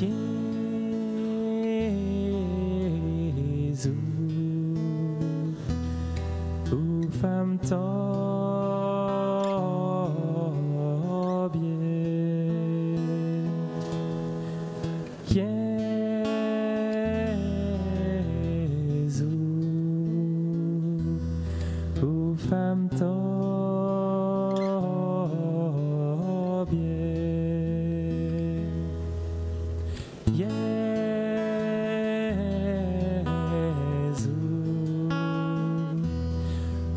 Jésus, ou femme tant bien, Jésus, ou femme tant bien, Jésus,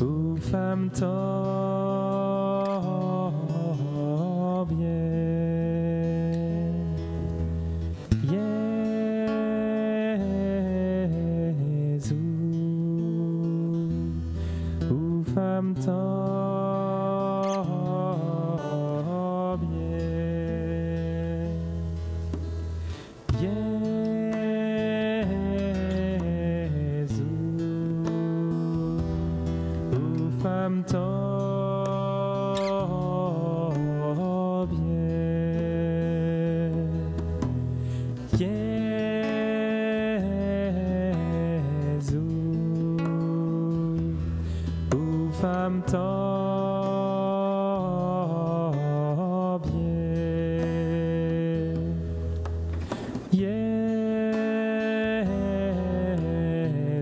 ou femme tant bien, Jésus, ou femme tant bien, Jésus, ou femme tant bien, Jésus, ou femme tant bien,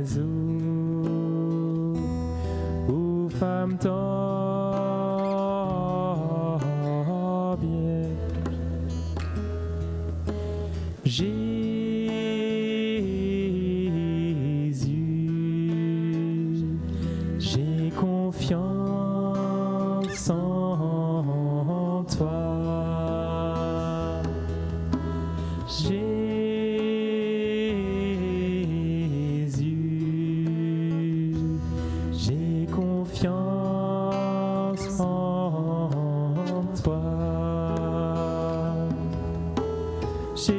Jésus, ou femme tant bien, Jésus, j'ai confiance en toi. Jésus, j'ai confiance en toi. Jésus,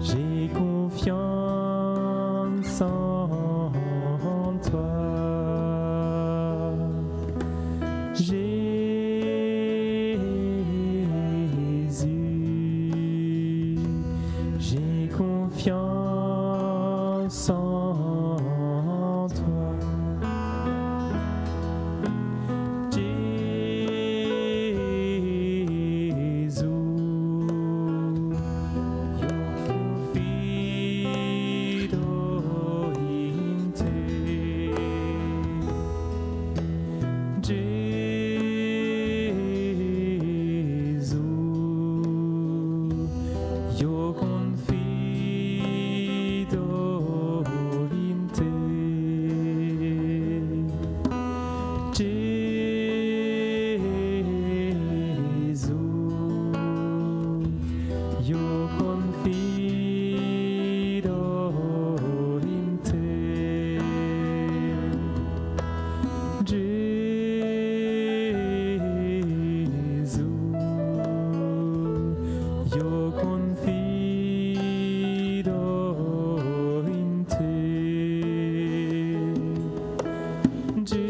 j'ai confiance en toi. Jésus, j'ai confiance en toi. Jésus, fido in te. Gesù, io confido in te. Gesù, io confido in te. Gesù, io confido in te. Gesù,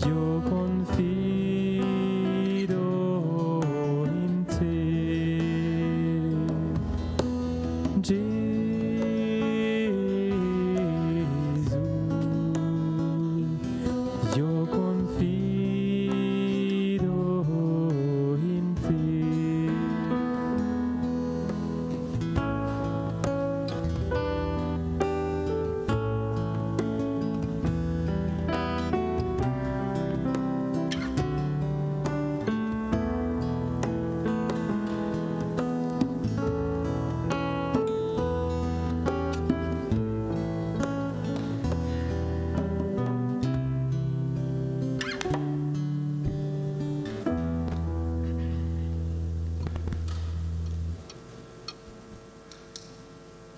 io confido in te. Gesù, io confido in te.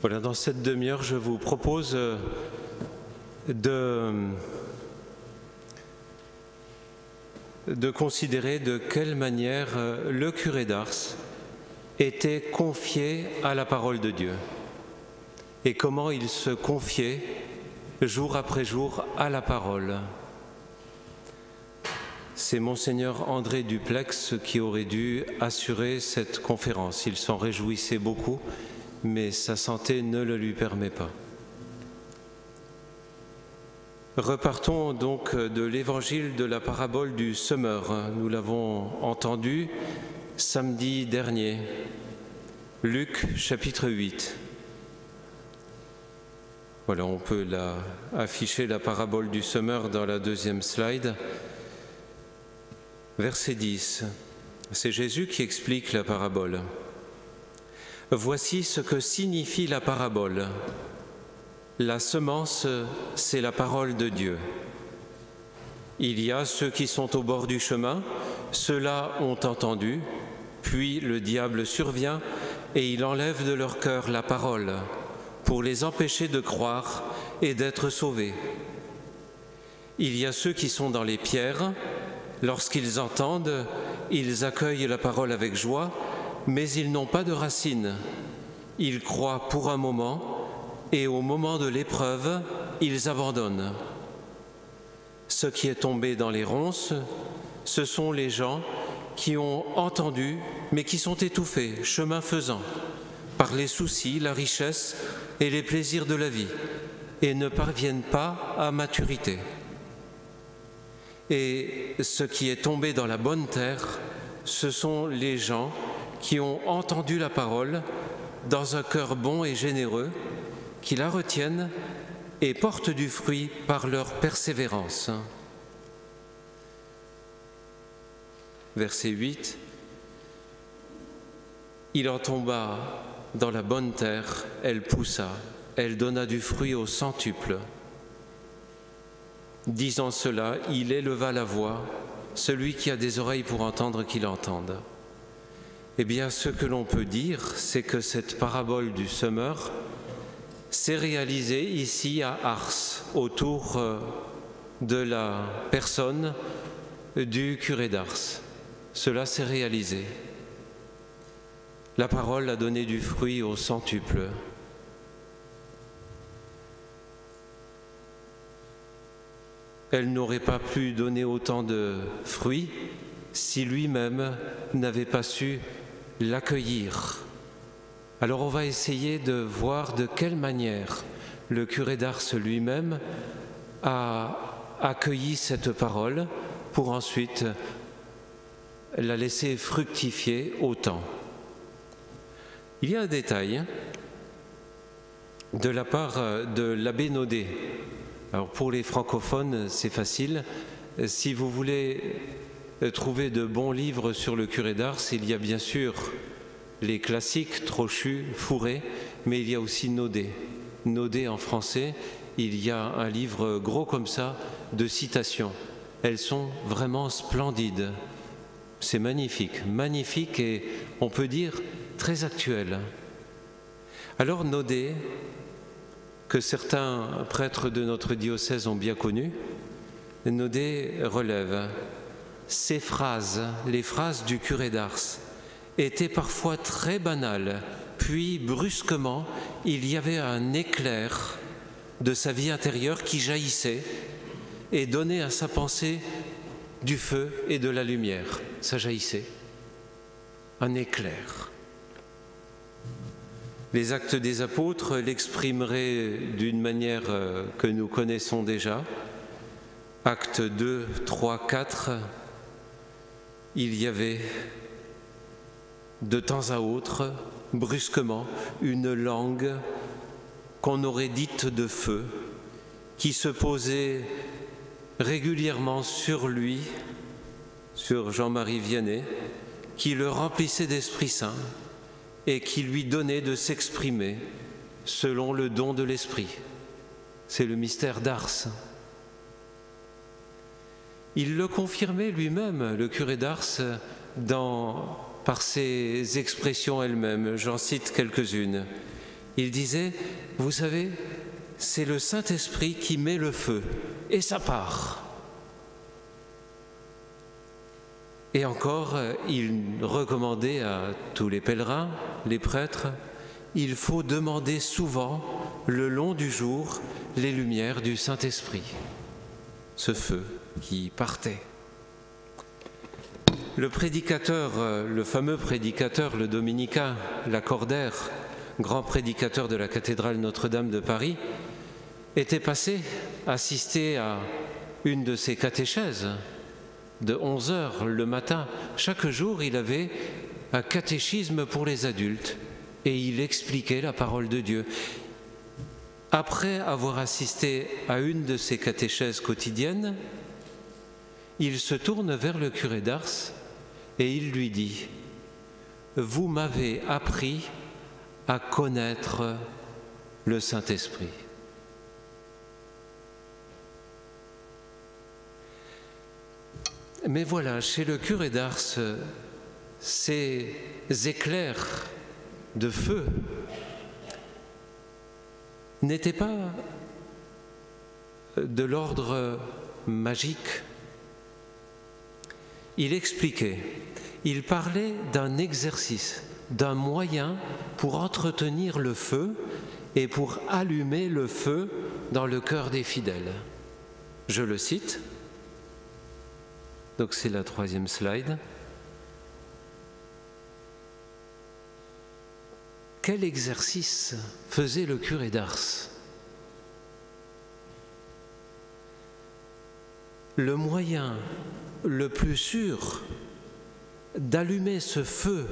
Voilà, dans cette demi-heure, je vous propose de considérer de quelle manière le curé d'Ars était confié à la parole de Dieu et comment il se confiait jour après jour, à la parole. C'est Monseigneur André Duplex qui aurait dû assurer cette conférence. Il s'en réjouissait beaucoup, mais sa santé ne le lui permet pas. Repartons donc de l'évangile de la parabole du semeur. Nous l'avons entendu samedi dernier. Luc chapitre 8. Voilà, on peut afficher la parabole du semeur dans la deuxième slide. Verset 10, c'est Jésus qui explique la parabole. Voici ce que signifie la parabole. La semence, c'est la parole de Dieu. Il y a ceux qui sont au bord du chemin, ceux-là ont entendu, puis le diable survient et il enlève de leur cœur la parole pour les empêcher de croire et d'être sauvés. Il y a ceux qui sont dans les pierres. Lorsqu'ils entendent, ils accueillent la parole avec joie, mais ils n'ont pas de racines. Ils croient pour un moment, et au moment de l'épreuve, ils abandonnent. Ce qui est tombé dans les ronces, ce sont les gens qui ont entendu, mais qui sont étouffés, chemin faisant, par les soucis, la richesse et les plaisirs de la vie, et ne parviennent pas à maturité. Et ce qui est tombé dans la bonne terre, ce sont les gens qui ont entendu la parole dans un cœur bon et généreux, qui la retiennent et portent du fruit par leur persévérance. Verset 8. Il en tomba dans la bonne terre, elle poussa, elle donna du fruit au centuple. Disant cela, il éleva la voix, celui qui a des oreilles pour entendre qu'il entende. Eh bien, ce que l'on peut dire, c'est que cette parabole du semeur s'est réalisée ici à Ars, autour de la personne du curé d'Ars. Cela s'est réalisé. La parole a donné du fruit au centuple. Elle n'aurait pas pu donner autant de fruits si lui-même n'avait pas su l'accueillir. Alors on va essayer de voir de quelle manière le curé d'Ars lui-même a accueilli cette parole pour ensuite la laisser fructifier au temps. Il y a un détail de la part de l'abbé Naudet. Alors pour les francophones, c'est facile. Si vous voulez trouver de bons livres sur le curé d'Ars, il y a bien sûr les classiques, Trochu, Fourré, mais il y a aussi Naudet. Naudet en français, il y a un livre gros comme ça de citations. Elles sont vraiment splendides. C'est magnifique, magnifique et on peut dire très actuel. Alors Naudet, que certains prêtres de notre diocèse ont bien connu, Naudet relève ces phrases, les phrases du curé d'Ars, étaient parfois très banales, puis brusquement, il y avait un éclair de sa vie intérieure qui jaillissait et donnait à sa pensée du feu et de la lumière. Ça jaillissait, un éclair. Les Actes des Apôtres l'exprimeraient d'une manière que nous connaissons déjà. Actes 2, 3, 4, il y avait de temps à autre, brusquement, une langue qu'on aurait dite de feu, qui se posait régulièrement sur lui, sur Jean-Marie Vianney, qui le remplissait d'Esprit Saint et qui lui donnait de s'exprimer selon le don de l'Esprit. C'est le mystère d'Ars. Il le confirmait lui-même, le curé d'Ars, par ses expressions elles-mêmes. J'en cite quelques-unes. Il disait, vous savez, c'est le Saint-Esprit qui met le feu, et ça part. Et encore, il recommandait à tous les pèlerins, les prêtres, il faut demander souvent le long du jour les lumières du Saint-Esprit, ce feu qui partait. Le prédicateur, le fameux prédicateur, le dominicain Lacordaire, grand prédicateur de la cathédrale Notre-Dame de Paris, était passé assister à une de ses catéchèses de 11h le matin. Chaque jour, il avait un catéchisme pour les adultes et il expliquait la parole de Dieu. Après avoir assisté à une de ces catéchèses quotidiennes, il se tourne vers le curé d'Ars et il lui dit « Vous m'avez appris à connaître le Saint-Esprit. » Mais voilà, chez le curé d'Ars, ces éclairs de feu n'étaient pas de l'ordre magique. Il expliquait, il parlait d'un exercice, d'un moyen pour entretenir le feu et pour allumer le feu dans le cœur des fidèles. Je le cite. Donc c'est la 3e slide. Quel exercice faisait le curé d'Ars? Le moyen le plus sûr d'allumer ce feu,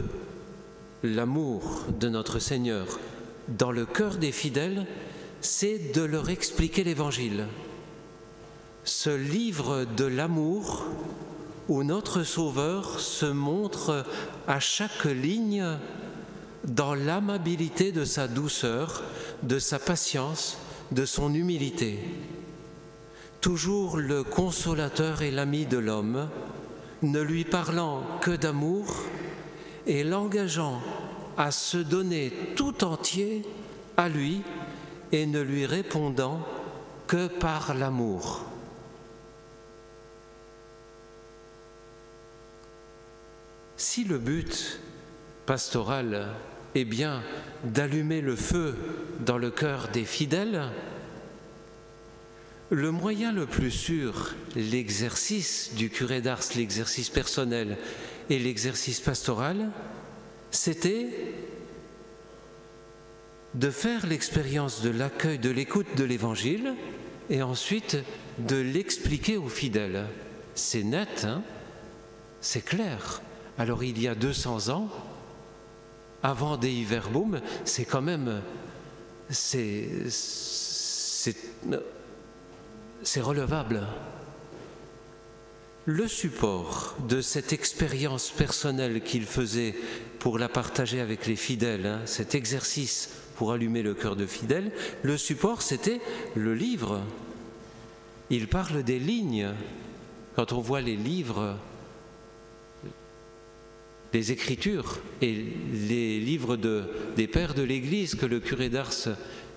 l'amour de notre Seigneur, dans le cœur des fidèles, c'est de leur expliquer l'Évangile. Ce livre de l'amour où notre Sauveur se montre à chaque ligne dans l'amabilité de sa douceur, de sa patience, de son humilité. Toujours le consolateur et l'ami de l'homme, ne lui parlant que d'amour et l'engageant à se donner tout entier à lui et ne lui répondant que par l'amour. Si le but pastoral est bien d'allumer le feu dans le cœur des fidèles, le moyen le plus sûr, l'exercice du curé d'Ars, l'exercice personnel et l'exercice pastoral, c'était de faire l'expérience de l'accueil, de l'écoute de l'Évangile et ensuite de l'expliquer aux fidèles. C'est net, hein? C'est clair. Alors il y a 200 ans, avant Dei Verbum, c'est quand même, c'est relevable. Le support de cette expérience personnelle qu'il faisait pour la partager avec les fidèles, hein, cet exercice pour allumer le cœur de fidèles, le support c'était le livre. Il parle des lignes. Quand on voit les livres, les Écritures et les livres des pères de l'Église que le curé d'Ars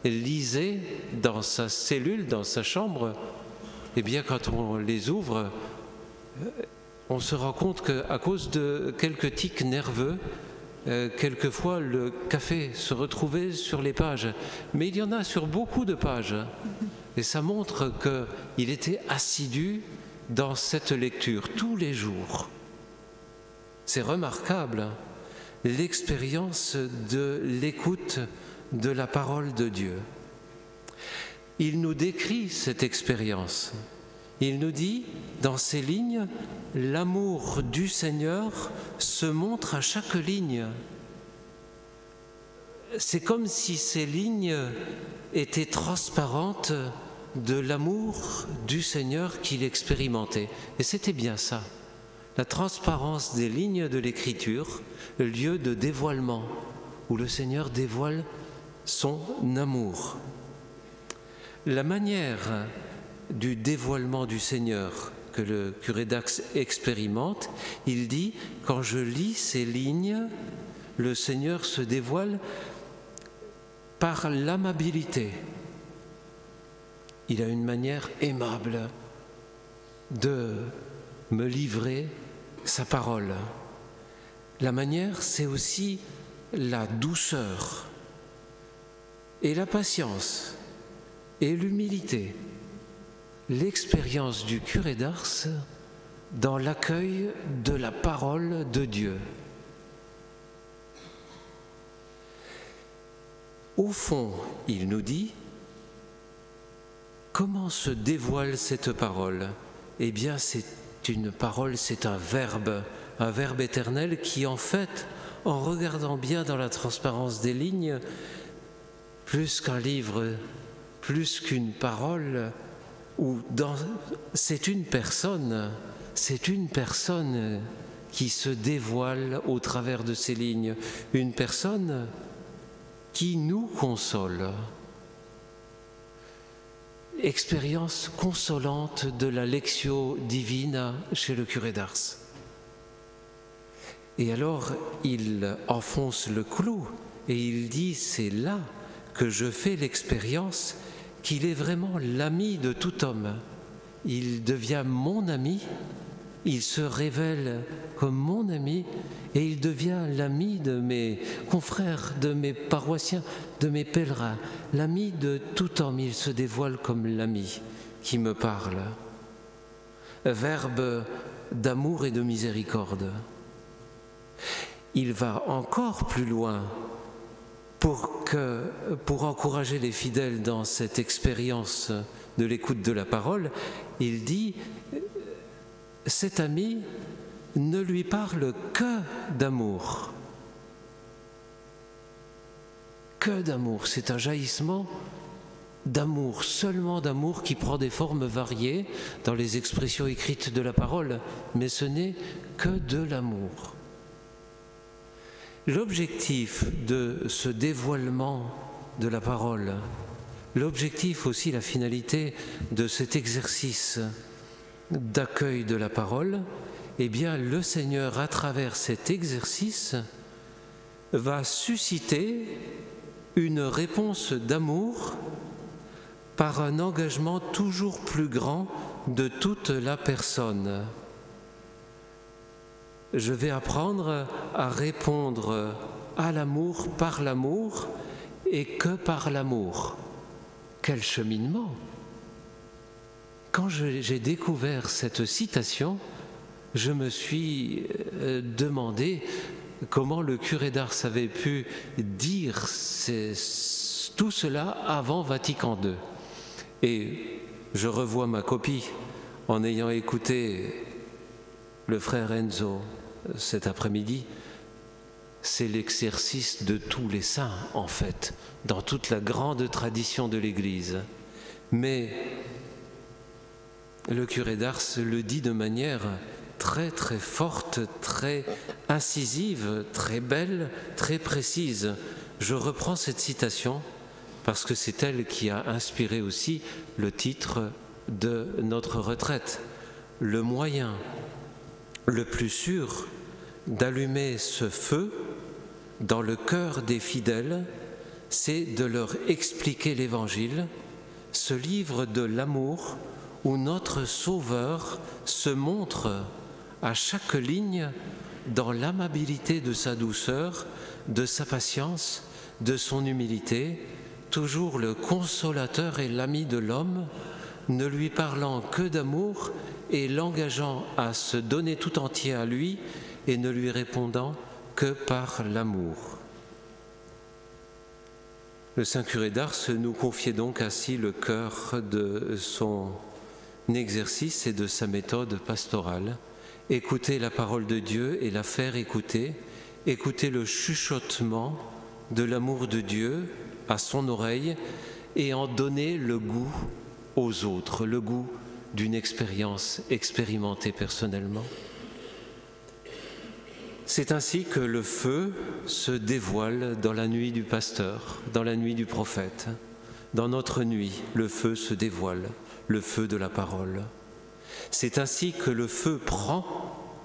lisait dans sa cellule, dans sa chambre, eh bien quand on les ouvre, on se rend compte qu'à cause de quelques tics nerveux, quelquefois le café se retrouvait sur les pages, mais il y en a sur beaucoup de pages. Et ça montre qu'il était assidu dans cette lecture tous les jours. C'est remarquable, l'expérience de l'écoute de la parole de Dieu. Il nous décrit cette expérience. Il nous dit, dans ces lignes, l'amour du Seigneur se montre à chaque ligne. C'est comme si ces lignes étaient transparentes de l'amour du Seigneur qu'il expérimentait. Et c'était bien ça. La transparence des lignes de l'Écriture, le lieu de dévoilement, où le Seigneur dévoile son amour. La manière du dévoilement du Seigneur que le curé d'Ars expérimente, il dit « Quand je lis ces lignes, le Seigneur se dévoile par l'amabilité. Il a une manière aimable de me livrer sa parole. La manière, c'est aussi la douceur. et la patience et l'humilité, l'expérience du curé d'Ars dans l'accueil de la parole de Dieu. Au fond, il nous dit, comment se dévoile cette parole? Eh bien, c'est une parole, c'est un verbe éternel qui, en fait, en regardant bien dans la transparence des lignes, plus qu'un livre, plus qu'une parole, c'est une personne qui se dévoile au travers de ces lignes, une personne qui nous console. Expérience consolante de la Lectio Divina chez le curé d'Ars. Et alors, il enfonce le clou et il dit, c'est là que je fais l'expérience qu'il est vraiment l'ami de tout homme. Il devient mon ami, il se révèle comme mon ami et il devient l'ami de mes confrères, de mes paroissiens, de mes pèlerins, l'ami de tout homme. Il se dévoile comme l'ami qui me parle. Verbe d'amour et de miséricorde. Il va encore plus loin pour encourager les fidèles dans cette expérience de l'écoute de la parole. Il dit, cet ami ne lui parle que d'amour. Que d'amour, c'est un jaillissement d'amour, seulement d'amour qui prend des formes variées dans les expressions écrites de la parole, mais ce n'est que de l'amour. L'objectif de ce dévoilement de la parole, l'objectif aussi, la finalité de cet exercice d'accueil de la parole, eh bien le Seigneur, à travers cet exercice, va susciter une réponse d'amour par un engagement toujours plus grand de toute la personne. Je vais apprendre à répondre à l'amour par l'amour et que par l'amour. Quel cheminement! Quand j'ai découvert cette citation, je me suis demandé comment le curé d'Ars avait pu dire tout cela avant Vatican II. Et je revois ma copie en ayant écouté le frère Enzo cet après-midi. C'est l'exercice de tous les saints, en fait, dans toute la grande tradition de l'Église. Mais le curé d'Ars le dit de manière très très forte, très incisive, très belle, très précise. Je reprends cette citation parce que c'est elle qui a inspiré aussi le titre de notre retraite. Le moyen le plus sûr d'allumer ce feu dans le cœur des fidèles, c'est de leur expliquer l'Évangile, ce livre de l'amour où notre Sauveur se montre à chaque ligne dans l'amabilité de sa douceur, de sa patience, de son humilité, toujours le consolateur et l'ami de l'homme, ne lui parlant que d'amour et l'engageant à se donner tout entier à lui et ne lui répondant que par l'amour. Le Saint curé d'Ars nous confiait donc ainsi le cœur de son exercice et de sa méthode pastorale. Écouter la parole de Dieu et la faire écouter, écouter le chuchotement de l'amour de Dieu à son oreille et en donner le goût aux autres, le goût d'une expérience expérimentée personnellement. C'est ainsi que le feu se dévoile dans la nuit du pasteur, dans la nuit du prophète. Dans notre nuit, le feu se dévoile, le feu de la parole. C'est ainsi que le feu prend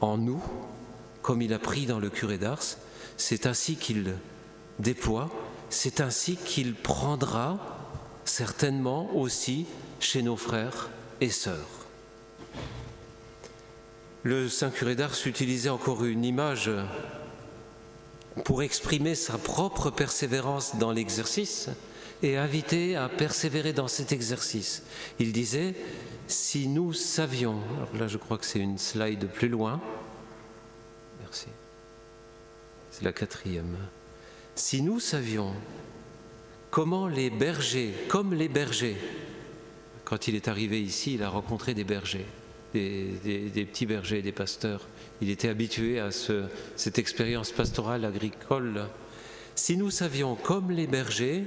en nous, comme il a pris dans le curé d'Ars, c'est ainsi qu'il déploie, c'est ainsi qu'il prendra certainement aussi chez nos frères et sœurs. Le Saint curé d'Ars utilisait encore une image pour exprimer sa propre persévérance dans l'exercice et inviter à persévérer dans cet exercice. Il disait, si nous savions, alors là je crois que c'est une slide plus loin, merci, c'est la 4e, si nous savions comment les bergers, comme les bergers, quand il est arrivé ici, il a rencontré des bergers, des petits bergers, des pasteurs. Il était habitué à cette expérience pastorale agricole. Si nous savions, comme les bergers,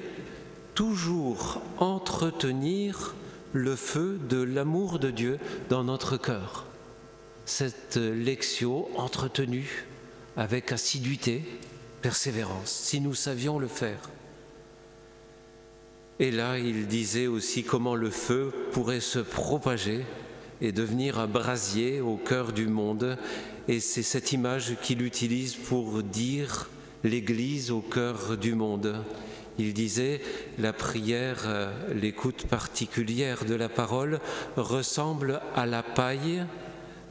toujours entretenir le feu de l'amour de Dieu dans notre cœur. Cette lectio entretenue avec assiduité, persévérance, si nous savions le faire. Et là, il disait aussi comment le feu pourrait se propager et devenir un brasier au cœur du monde. Et c'est cette image qu'il utilise pour dire l'Église au cœur du monde. Il disait, la prière, l'écoute particulière de la parole ressemble à la paille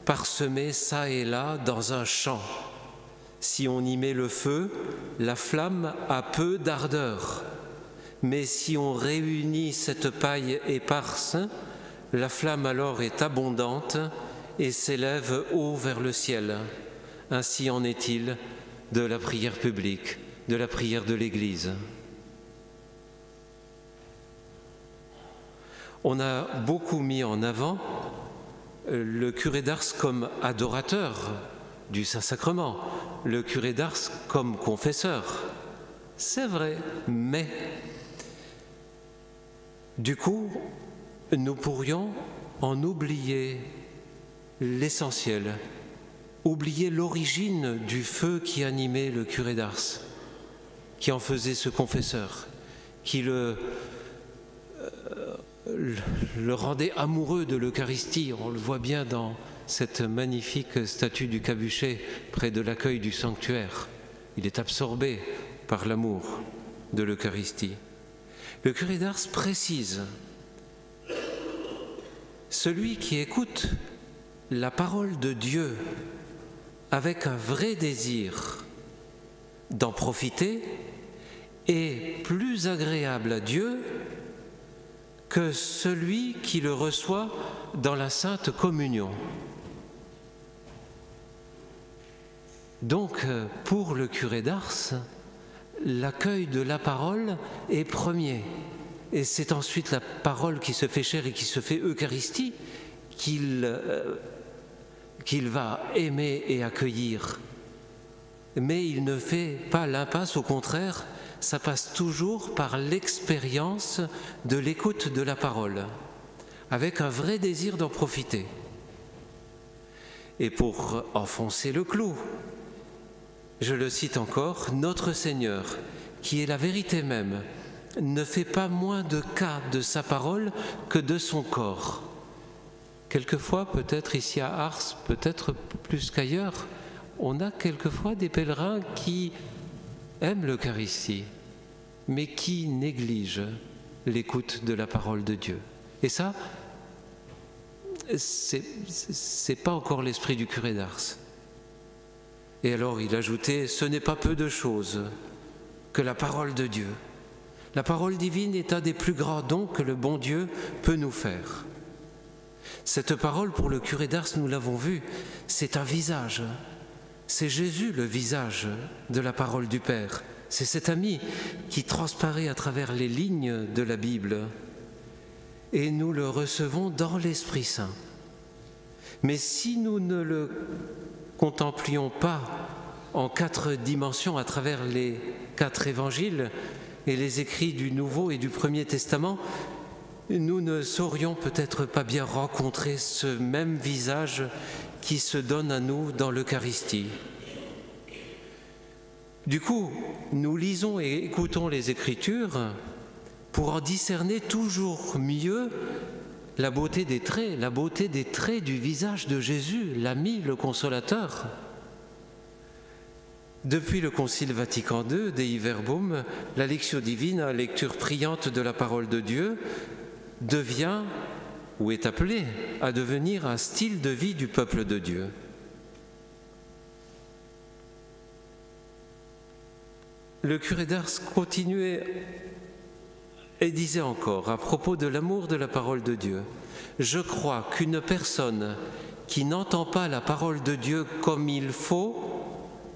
parsemée çà et là dans un champ. Si on y met le feu, la flamme a peu d'ardeur. Mais si on réunit cette paille éparse, la flamme alors est abondante et s'élève haut vers le ciel. Ainsi en est-il de la prière publique, de la prière de l'Église. On a beaucoup mis en avant le curé d'Ars comme adorateur du Saint-Sacrement, le curé d'Ars comme confesseur. C'est vrai, mais du coup, nous pourrions en oublier l'essentiel, oublier l'origine du feu qui animait le curé d'Ars, qui en faisait ce confesseur, qui le rendait amoureux de l'Eucharistie. On le voit bien dans cette magnifique statue du Cabuchet près de l'accueil du sanctuaire. Il est absorbé par l'amour de l'Eucharistie. Le curé d'Ars précise, celui qui écoute la parole de Dieu avec un vrai désir d'en profiter est plus agréable à Dieu que celui qui le reçoit dans la Sainte Communion. Donc, pour le curé d'Ars, l'accueil de la parole est premier. Et c'est ensuite la parole qui se fait chair et qui se fait Eucharistie qu'il va aimer et accueillir. Mais il ne fait pas l'impasse, au contraire, ça passe toujours par l'expérience de l'écoute de la parole, avec un vrai désir d'en profiter. Et pour enfoncer le clou, je le cite encore, notre Seigneur, qui est la vérité même, ne fait pas moins de cas de sa parole que de son corps. Quelquefois, peut-être ici à Ars, peut-être plus qu'ailleurs, on a quelquefois des pèlerins qui aiment l'Eucharistie, mais qui négligent l'écoute de la parole de Dieu. Et ça, c'est pas encore l'esprit du curé d'Ars. Et alors il ajoutait, ce n'est pas peu de choses que la parole de Dieu. La parole divine est un des plus grands dons que le bon Dieu peut nous faire. Cette parole, pour le curé d'Ars, nous l'avons vu, c'est un visage. C'est Jésus le visage de la parole du Père. C'est cet ami qui transparaît à travers les lignes de la Bible. Et nous le recevons dans l'Esprit Saint. Mais si nous ne le contemplions pas en 4 dimensions à travers les 4 évangiles et les écrits du Nouveau et du Premier Testament, nous ne saurions peut-être pas bien rencontrer ce même visage qui se donne à nous dans l'Eucharistie. Du coup, nous lisons et écoutons les Écritures pour en discerner toujours mieux la beauté des traits du visage de Jésus, l'ami, le consolateur. Depuis le Concile Vatican II, Dei Verbum, la Lectio Divina, lecture priante de la parole de Dieu, devient ou est appelée à devenir un style de vie du peuple de Dieu. le curé d'Ars continuait et disait encore à propos de l'amour de la parole de Dieu: « Je crois qu'une personne qui n'entend pas la parole de Dieu comme il faut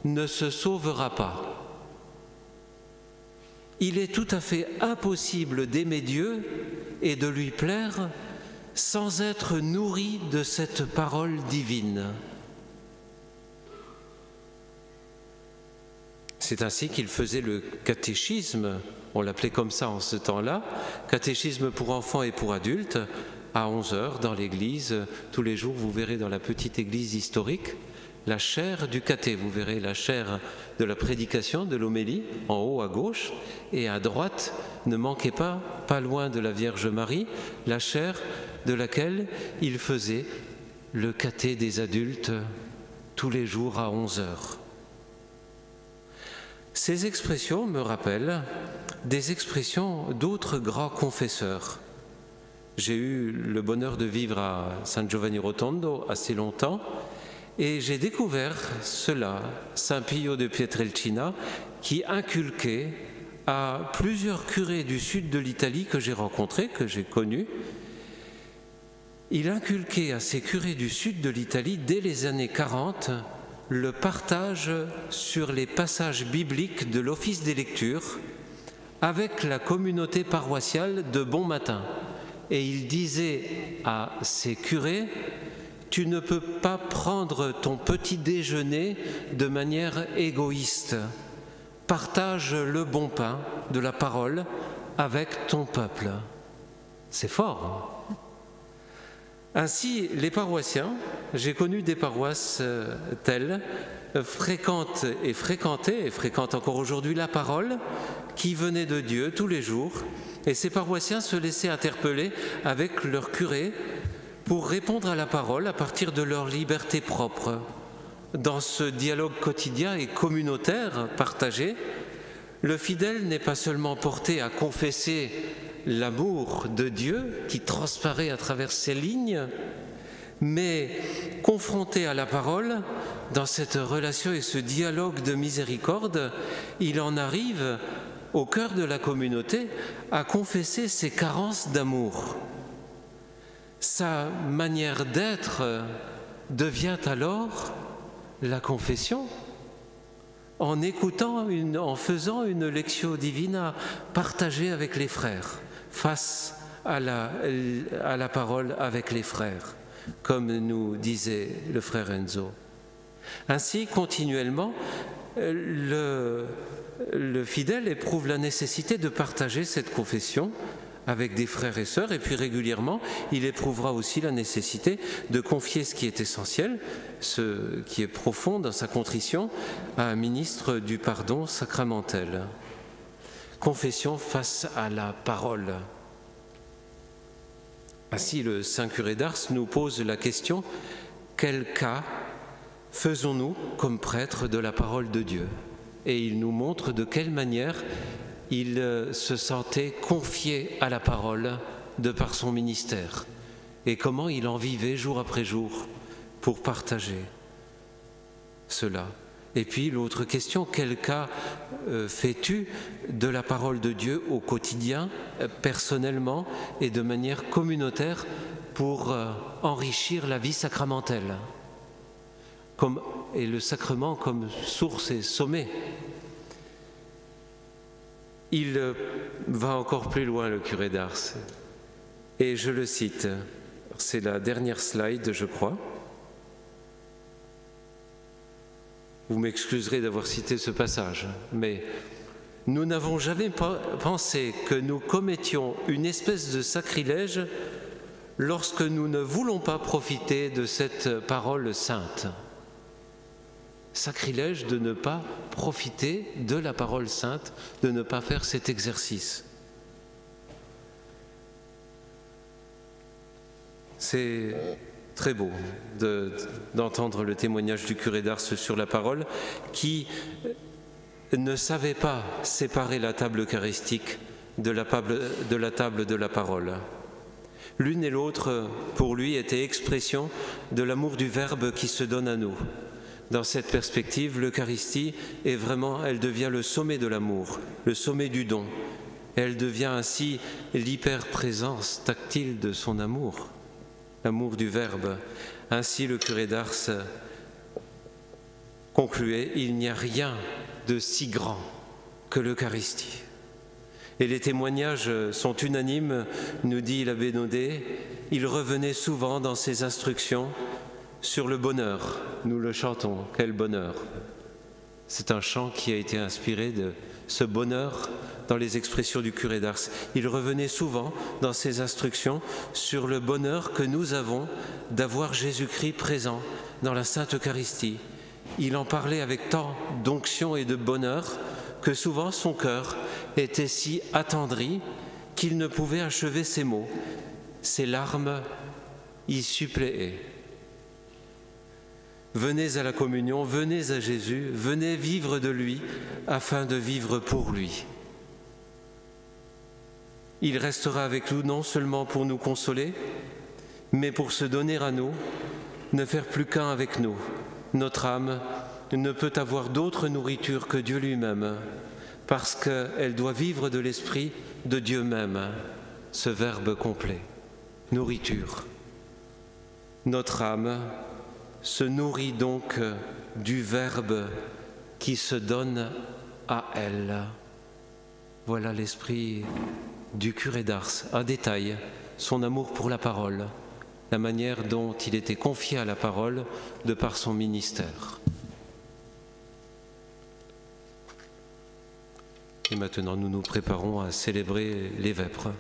ne se sauvera pas. Il est tout à fait impossible d'aimer Dieu et de lui plaire sans être nourri de cette parole divine. » C'est ainsi qu'il faisait le catéchisme, on l'appelait comme ça en ce temps-là, catéchisme pour enfants et pour adultes, à 11h dans l'église. Tous les jours, vous verrez dans la petite église historique la chaire du caté. Vous verrez la chaire de la prédication, de l'homélie, en haut à gauche, et à droite, ne manquez pas, pas loin de la Vierge Marie, la chaire de laquelle il faisait le caté des adultes tous les jours à 11h. Ces expressions me rappellent des expressions d'autres grands confesseurs. J'ai eu le bonheur de vivre à San Giovanni Rotondo assez longtemps et j'ai découvert cela, Saint Pio de Pietrelcina, qui inculquait à plusieurs curés du sud de l'Italie que j'ai rencontrés, que j'ai connus. Il inculquait à ces curés du sud de l'Italie, dès les années 40, le partage sur les passages bibliques de l'office des lectures avec la communauté paroissiale de bon matin. Et il disait à ces curés: tu ne peux pas prendre ton petit déjeuner de manière égoïste. Partage le bon pain de la parole avec ton peuple. C'est fort, hein ? Ainsi, les paroissiens, j'ai connu des paroisses telles, fréquentent et fréquentent encore aujourd'hui la parole qui venait de Dieu tous les jours. Et ces paroissiens se laissaient interpeller avec leur curé pour répondre à la parole à partir de leur liberté propre. Dans ce dialogue quotidien et communautaire partagé, le fidèle n'est pas seulement porté à confesser l'amour de Dieu qui transparaît à travers ces lignes, mais confronté à la parole, dans cette relation et ce dialogue de miséricorde, il en arrive au cœur de la communauté à confesser ses carences d'amour. Sa manière d'être devient alors la confession, en écoutant, en faisant une lectio divina partagée avec les frères, face à la parole avec les frères, comme nous disait le frère Enzo. Ainsi, continuellement, le fidèle éprouve la nécessité de partager cette confession avec des frères et sœurs, et puis régulièrement, il éprouvera aussi la nécessité de confier ce qui est essentiel, ce qui est profond dans sa contrition, à un ministre du pardon sacramentel. Confession face à la parole. Ainsi, le Saint curé d'Ars nous pose la question: quel cas faisons-nous comme prêtres de la parole de Dieu? Et il nous montre de quelle manière il se sentait confié à la parole de par son ministère et comment il en vivait jour après jour pour partager cela. Et puis l'autre question: quel cas fais-tu de la parole de Dieu au quotidien, personnellement et de manière communautaire pour enrichir la vie sacramentelle et le sacrement comme source et sommet? Il va encore plus loin, le curé d'Ars, et je le cite, c'est la dernière slide, je crois. Vous m'excuserez d'avoir cité ce passage, mais nous n'avons jamais pensé que nous commettions une espèce de sacrilège lorsque nous ne voulons pas profiter de cette parole sainte. Sacrilège de ne pas profiter de la parole sainte, de ne pas faire cet exercice. C'est très beau d'entendre le témoignage du curé d'Ars sur la parole, qui ne savait pas séparer la table eucharistique de la table de la parole. L'une et l'autre, pour lui, étaient expression de l'amour du Verbe qui se donne à nous, Dans cette perspective, l'Eucharistie est vraiment, elle devient le sommet de l'amour, le sommet du don. Elle devient ainsi l'hyperprésence tactile de son amour, l'amour du Verbe. Ainsi, le curé d'Ars concluait, il n'y a rien de si grand que l'Eucharistie. Et les témoignages sont unanimes, nous dit l'abbé Naudet. Il revenait souvent dans ses instructions sur le bonheur. Nous le chantons, quel bonheur! C'est un chant qui a été inspiré de ce bonheur dans les expressions du curé d'Ars. Il revenait souvent dans ses instructions sur le bonheur que nous avons d'avoir Jésus-Christ présent dans la Sainte Eucharistie. Il en parlait avec tant d'onction et de bonheur que souvent son cœur était si attendri qu'il ne pouvait achever ses mots. Ses larmes y suppléaient. Venez à la communion, venez à Jésus, venez vivre de lui afin de vivre pour lui. Il restera avec nous non seulement pour nous consoler, mais pour se donner à nous, ne faire plus qu'un avec nous. Notre âme ne peut avoir d'autre nourriture que Dieu lui-même, parce qu'elle doit vivre de l'Esprit de Dieu même, ce verbe complet, nourriture. Notre âme se nourrit donc du Verbe qui se donne à elle. Voilà l'esprit du curé d'Ars, un détail, son amour pour la parole, la manière dont il était confié à la parole de par son ministère. Et maintenant, nous nous préparons à célébrer les vêpres.